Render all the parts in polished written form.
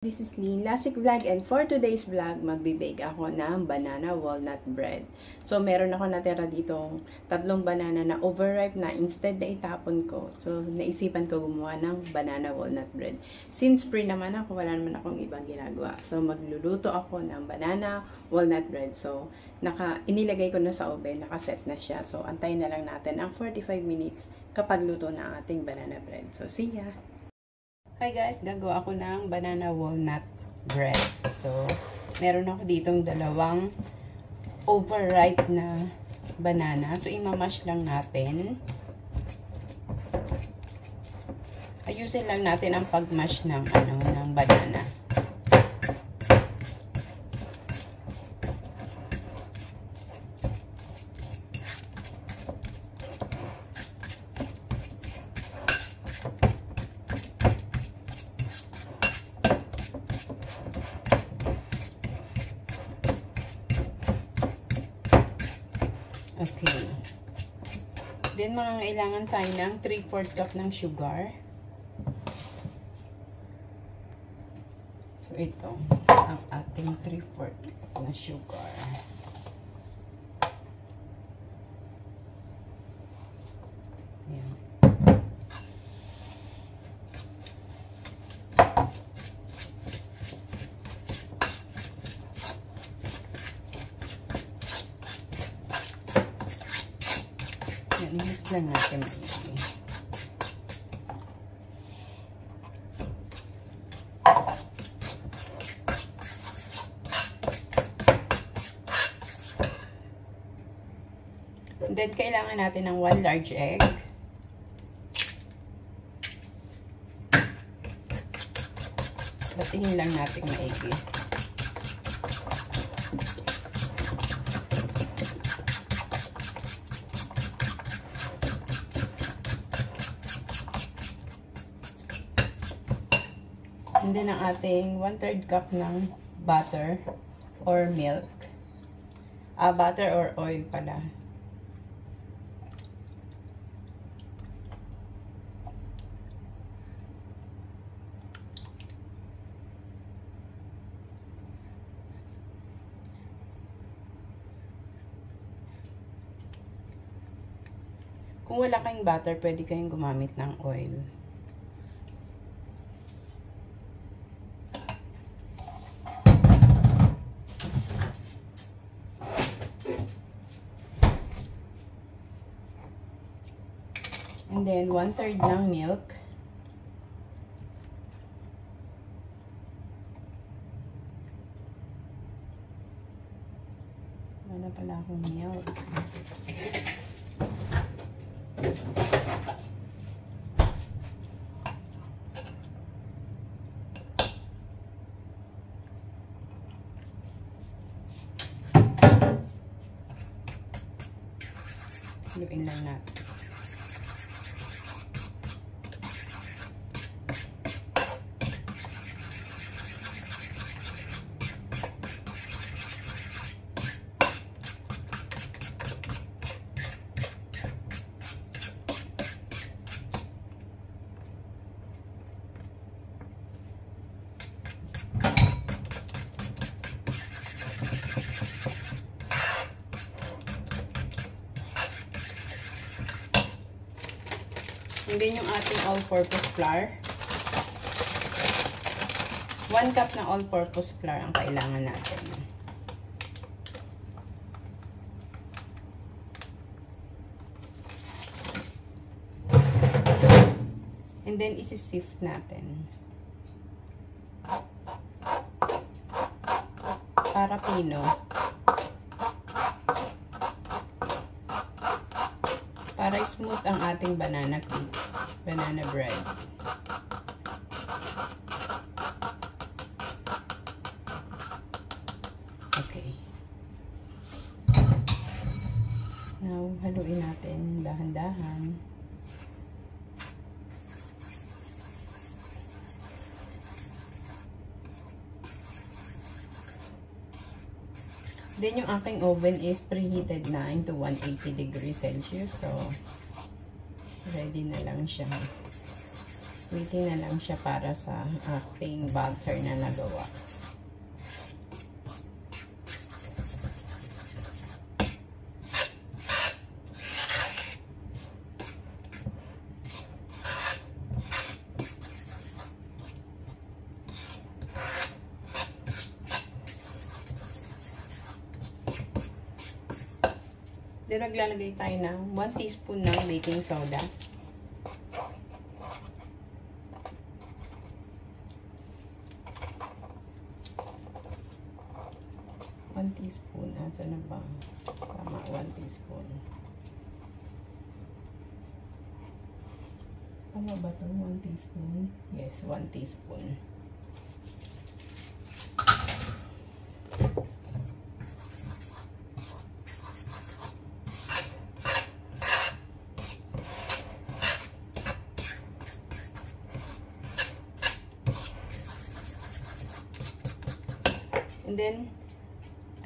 This is Lynn, Lasik Vlog, and for today's vlog, magbibake ako ng banana walnut bread. So, meron ako natira ditong 3 banana na overripe na instead na itapon ko. So, naisipan ko gumawa ng banana walnut bread. Since free naman ako, wala naman akong ibang ginagawa. So, magluluto ako ng banana walnut bread. So, inilagay ko na sa oven, nakaset na siya. So, antayin na lang natin ang 45 minutes kapag luto na ating banana bread. So, see ya! Hi guys, gagawa ako ng banana walnut bread. So, meron ako ditong 2 overripe na banana. So, imamash lang natin. Ayusin lang natin ang pagmash ng banana. Okay. Then, kailangan tayo ng 3/4 cup ng sugar. So, ito ang ating 3/4 cup na sugar. Ayan. I-mix lang natin maigi. Then, kailangan natin ng 1 large egg. Batihin lang natin maigi. And then, ang ating 1/3 cup ng butter or milk. Butter or oil pala. Kung wala kayong butter, pwede kayong gumamit ng oil. And then, 1/3 ng milk. Wala pala akong milk. Haluin lang natin. And then yung ating all-purpose flour. 1 cup na all-purpose flour ang kailangan natin. And then isi-sift natin. Para pino. Para smooth ang ating banana cake, banana bread. Okay. Now, haluin natin dahan-dahan. Then, yung aking oven is preheated na into 180 degrees Celsius. So, ready na lang siya. Waiting na lang siya para sa ating butter na nagawa. Then, naglalagay tayo ng 1 teaspoon ng baking soda. One teaspoon. Asa na ba? Tama, 1 teaspoon. Tama ba ito? 1 teaspoon? Yes, 1 teaspoon. And then,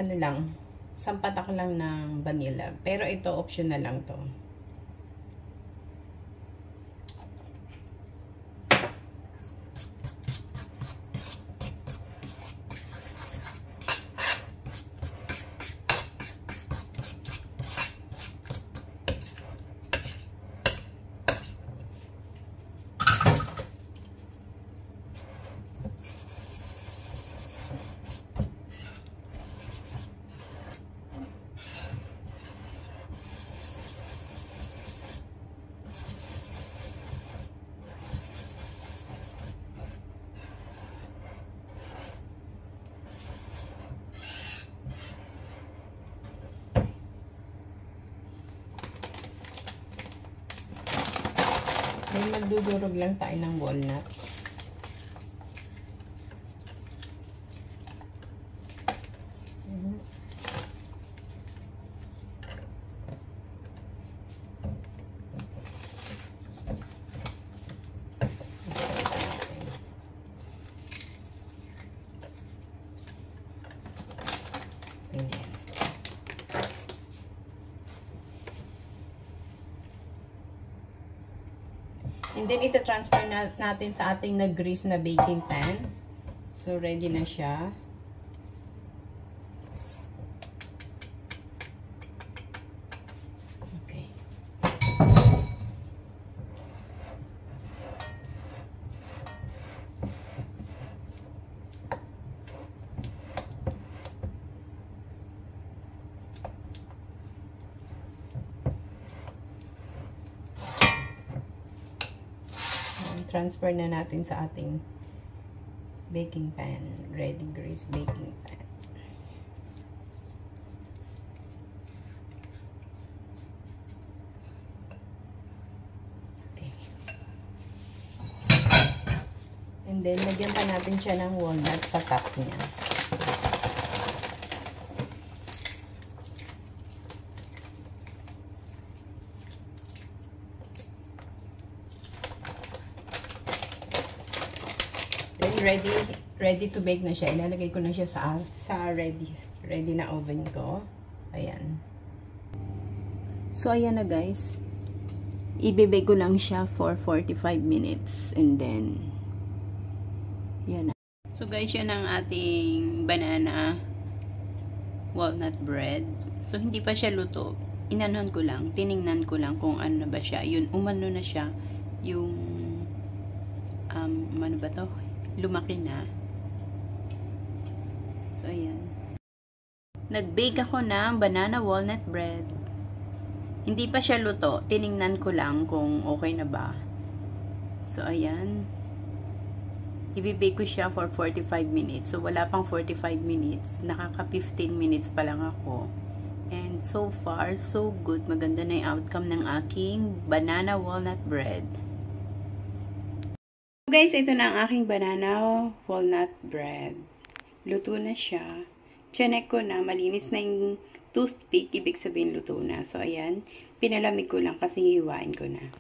ano lang, sampatak lang ng vanilla. Pero ito, optional lang to. Then, magdudurog lang tayo ng walnut. And then, ita-transfer natin sa ating nag-grease na baking pan. So, ready na siya. Okay. Transfer na natin sa ating baking pan. Ready grease baking pan. Okay. And then, lagyan pa natin siya ng walnut sa top niya. Ready to bake na siya. Ilalagay ko na siya sa ready na oven ko. Ayan. So, ayan na guys. Ibibake ko lang siya for 45 minutes. And then, yan na. So, guys, yan ang ating banana walnut bread. So, hindi pa siya luto. Inanuhan ko lang. Tiningnan ko lang kung ano na ba siya. Yun, umano na siya. Yung, ano ba to? Lumaki na. So, ayan. Nag-bake ako ng banana walnut bread. Hindi pa siya luto. Tiningnan ko lang kung okay na ba. So, ayan. Ibibake ko siya for 45 minutes. So, wala pang 45 minutes. Nakaka 15 minutes pa lang ako. And so far, so good. Maganda na yung outcome ng aking banana walnut bread. Guys, ito na ang aking banana walnut bread. Luto na siya. Chinek ko na, malinis na yung toothpick, ibig sabihin luto na. So, ayan, pinalamig ko lang kasi hiwain ko na.